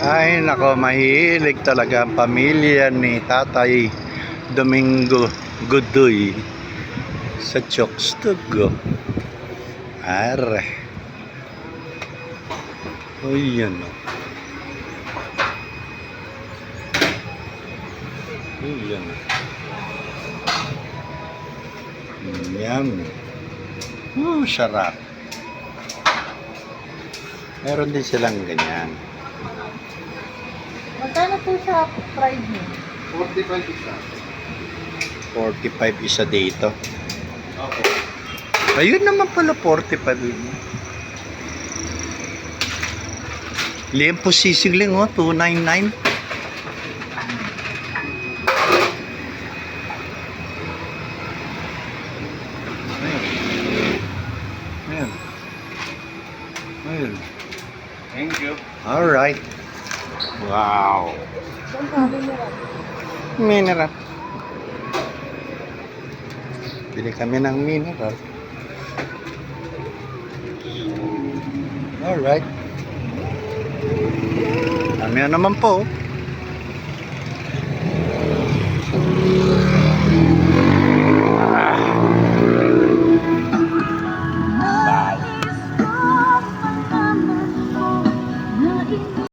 Ay nako, mahilig talaga ang pamilya ni Tatay Domingo Godoy sa Chokstogo. Are. O yan o. Yan o. Yum. Sarap. Meron din silang ganyan. Magkano po sa fried mo? 45 isa. 45 isa dito. Okay. Ayun naman pala 45. Lempo sisigling oh, 299. Ayun. Ayun. Thank you. All right. Wow. Saan sabi mo? Mineral. Bili kami ng mineral. All right. Kami naman po.